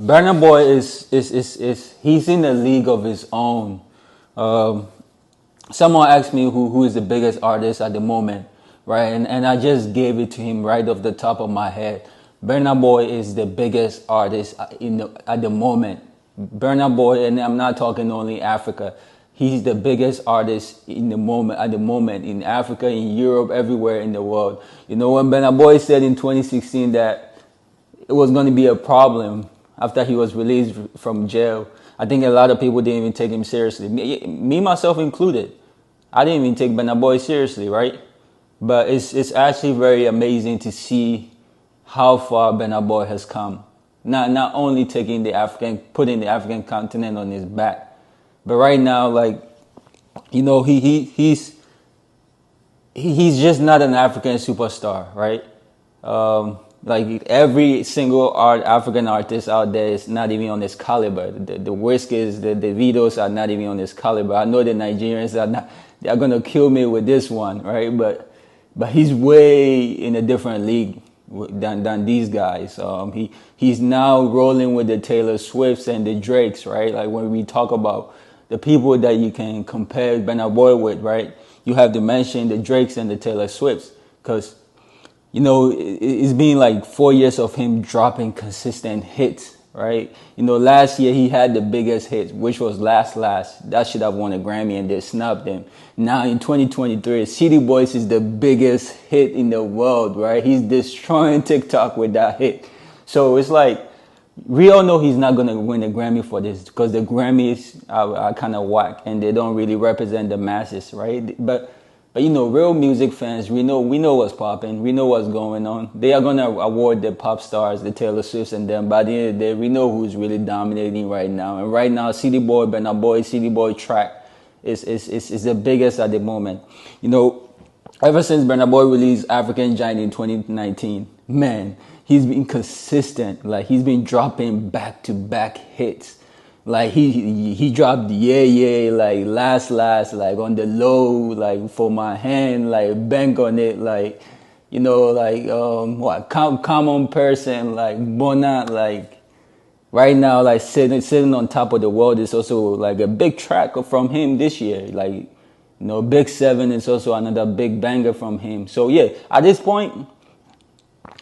Burnaboy is he's in a league of his own. Um, Someone asked me who is the biggest artist at the moment, right? And I just gave it to him right off the top of my head. Burna Boy is the biggest artist at the moment. Burna Boy, and I'm not talking only Africa. He's the biggest artist in the moment at the moment in Africa, in Europe, everywhere in the world. You know, when Burna Boy said in 2016 that it was going to be a problem after he was released from jail. I think a lot of people didn't even take him seriously. Me myself included. I didn't even take Burna Boy seriously, right? But it's actually very amazing to see how far Burna Boy has come. Not only putting the African continent on his back, but right now, like, you know, he's just not an African superstar, right? Like every single African artist out there is not even on his caliber. The Wizkids, the Davidos are not even on his caliber. I know the Nigerians are not. They are gonna kill me with this one, right? But he's way in a different league than these guys. He's now rolling with the Taylor Swifts and the Drakes, right? Like when we talk about the people that you can compare Burna Boy with, right? You have to mention the Drakes and the Taylor Swifts, because you know it's been like 4 years of him dropping consistent hits, right? You know, last year he had the biggest hit, which was Last Last. That should have won a Grammy, and they snubbed him. Now in 2023, City Boys is the biggest hit in the world, right? He's destroying TikTok with that hit. So it's like, we all know he's not going to win a Grammy for this, because the Grammys are kind of whack and they don't really represent the masses, right? But you know, real music fans, we know what's popping, we know what's going on. They are gonna award the pop stars, the Taylor Swifts and them. By the end of the day, we know who's really dominating right now. And right now, City Boy, Burna Boy, City Boy track is the biggest at the moment. You know, ever since Burna Boy released African Giant in 2019, man, he's been consistent. Like, he's been dropping back-to-back hits. Like he dropped yeah, like last, like on the low, like For My Hand, like Bank on It, like, you know, like Common Person, like Bona, like right now, like sitting on top of the world is also like a big track from him this year. Like, you know, Big 7 is also another big banger from him. So yeah, at this point,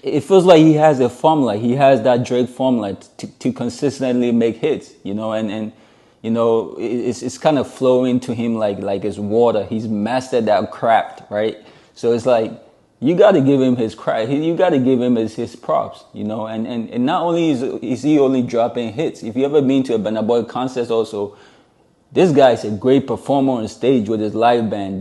it feels like he has a formula. He has that Drake formula to consistently make hits, you know, and you know, it's kind of flowing to him like it's water. He's mastered that craft, right? So it's like, you got to give him his craft. You got to give him his props, you know. And not only is he only dropping hits. If you ever been to a Burna Boy concert also, this guy is a great performer on stage with his live band.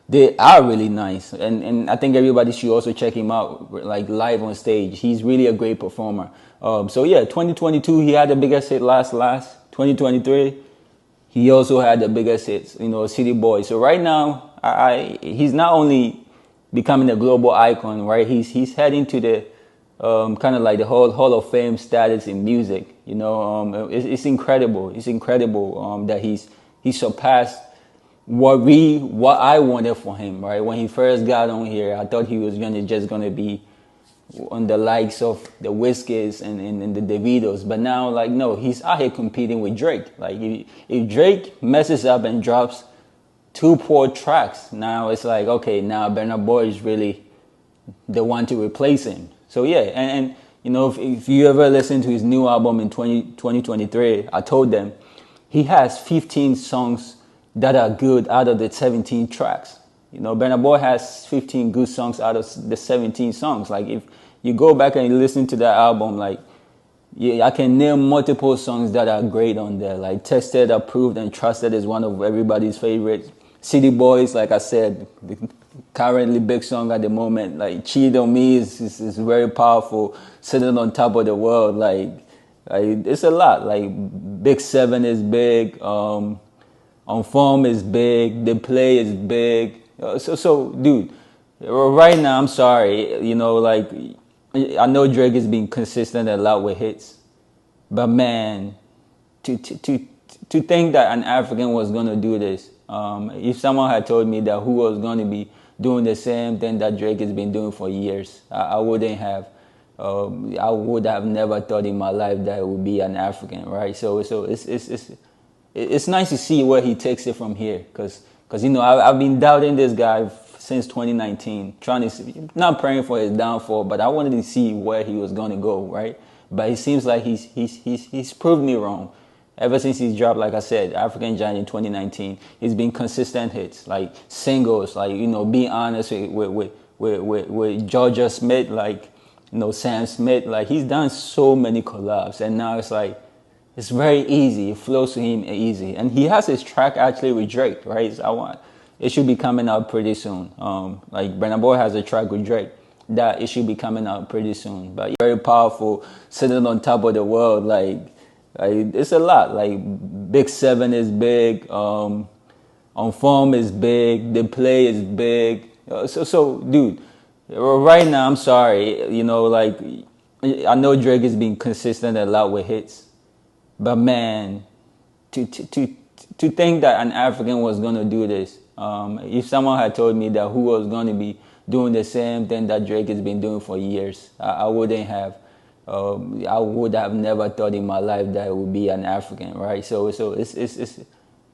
They are really nice, and I think everybody should also check him out, like live on stage. He's really a great performer. So yeah, 2022 he had the biggest hit last. 2023 he also had the biggest hits, you know, City Boy. So right now, he's not only becoming a global icon, right? He's heading to the kind of like the whole Hall of Fame status in music. You know, it's incredible. It's incredible that he's surpassed what I wanted for him, right? When he first got on here, I thought he was just gonna be on the likes of the Wizkids and the Davidos. But now, like, no, he's out here competing with Drake. Like, if Drake messes up and drops 2 poor tracks, now it's like, okay, now Burna Boy is really the one to replace him. So yeah, and you know, if you ever listen to his new album in 2023, I told them he has 15 songs that are good out of the 17 tracks. You know, Burna Boy has 15 good songs out of the 17 songs. Like, if you go back and you listen to that album, like, yeah, I can name multiple songs that are great on there. Like Tested, Approved, and Trusted is one of everybody's favorites. City Boys, like I said, currently big song at the moment. Like Cheat on Me is very powerful. Sitting on Top of the World, like it's a lot. Like Big 7 is big. On Form is big, The Play is big. So, dude, right now, I'm sorry, you know, like, I know Drake has been consistent a lot with hits, but man, to think that an African was gonna do this, if someone had told me that who was gonna be doing the same thing that Drake has been doing for years, I wouldn't have. I would have never thought in my life that it would be an African, right? So it's nice to see where he takes it from here, because I've been doubting this guy since 2019, trying to see, not praying for his downfall, but I wanted to see where he was going to go, right? But it seems like he's proved me wrong. Ever since he's dropped, like I said, African Giant in 2019, he's been consistent hits, like singles, like, be honest with Georgia Smith, like, Sam Smith, like, he's done so many collabs, and now it's like, it's very easy. It flows to him easy. And he has his track actually with Drake, right? It should be coming out pretty soon. Like Burnaboy has a track with Drake that it should be coming out pretty soon. But very powerful, sitting on top of the world, like it's a lot. Like Big 7 is big, On Form is big, The Play is big. So dude, right now, I'm sorry, like, I know Drake has been consistent a lot with hits. But man, to think that an African was going to do this, if someone had told me that who was going to be doing the same thing that Drake has been doing for years, I wouldn't have. I would have never thought in my life that it would be an African, right? So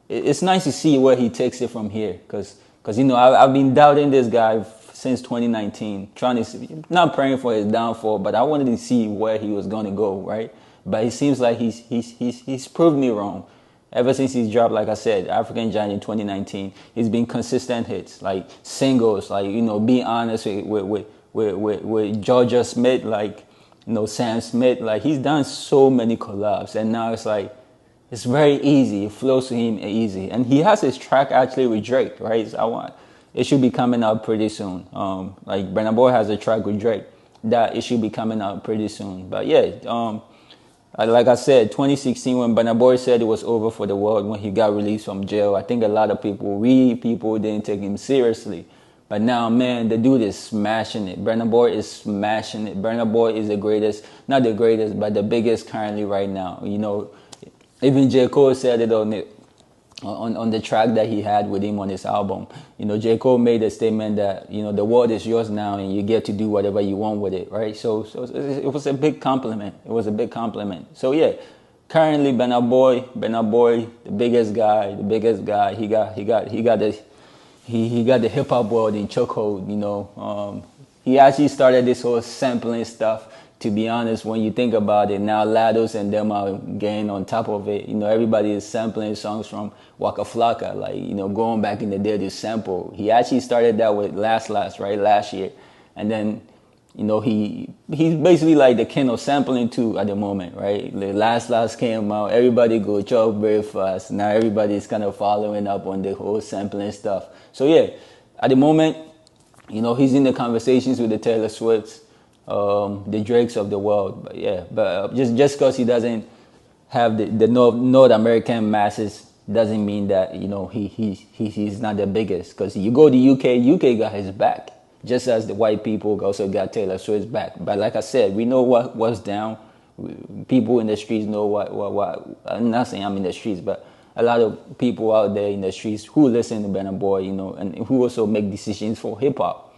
it's nice to see where he takes it from here, because I've been doubting this guy since 2019, trying to see, not praying for his downfall, but I wanted to see where he was going to go, right? But it seems like he's proved me wrong. Ever since he's dropped, like I said, African Giant in 2019, he's been consistent hits, like singles, like, be honest with Georgia Smith, like, Sam Smith, like, he's done so many collabs, and now it's like, it's very easy. It flows to him easy. And he has his track actually with Drake, right? It should be coming out pretty soon. Like Burnaboy has a track with Drake that it should be coming out pretty soon. But yeah, like I said, 2016, when Burnaboy said it was over for the world, when he got released from jail, I think a lot of people didn't take him seriously. But now, man, the dude is smashing it. Burnaboy is smashing it. Burnaboy is the greatest, not the greatest, but the biggest currently right now. Even J. Cole said it on the track that he had with him on his album. J. Cole made a statement that, the world is yours now and you get to do whatever you want with it, right? So it was a big compliment. It was a big compliment. So yeah, currently Burnaboy, the biggest guy, he got the hip hop world in chokehold, He actually started this whole sampling stuff. To be honest, when you think about it, now Lados and them are getting on top of it. Everybody is sampling songs from Waka Flocka, like, going back in the day to sample. He actually started that with Last, right, last year. And then, he's basically like the king of sampling too at the moment, right? The Last came out, everybody go chop very fast. Now everybody's kind of following up on the whole sampling stuff. So yeah, at the moment, he's in the conversations with the Taylor Swifts, the Drakes of the world. But yeah, just because he doesn't have the North American masses doesn't mean that he's not the biggest. Because you go to UK got his back, just as the white people also got Taylor Swift's back. But like I said, we know what's down. People in the streets know what. I'm not saying I'm in the streets, but a lot of people out there in the streets who listen to Burna Boy, and who also make decisions for hip hop,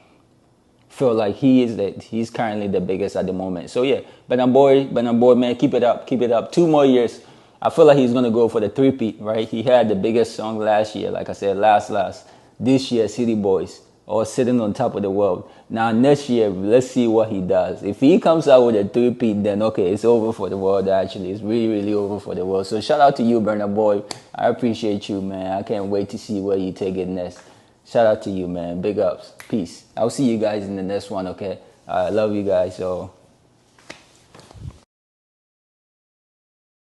feel like he's currently the biggest at the moment. So yeah, Burna Boy, man, keep it up. 2 more years. I feel like he's gonna go for the three-peat, right? He had the biggest song last year, like I said, last. This year, City Boys, or Sitting on Top of the World. Now next year, let's see what he does. If he comes out with a three-peat, then okay, it's over for the world. Actually, it's really, really over for the world. So shout out to you, Burna Boy. I appreciate you, man. I can't wait to see where you take it next. Shout out to you, man. Big ups. Peace. I'll see you guys in the next one, okay? I love you guys, so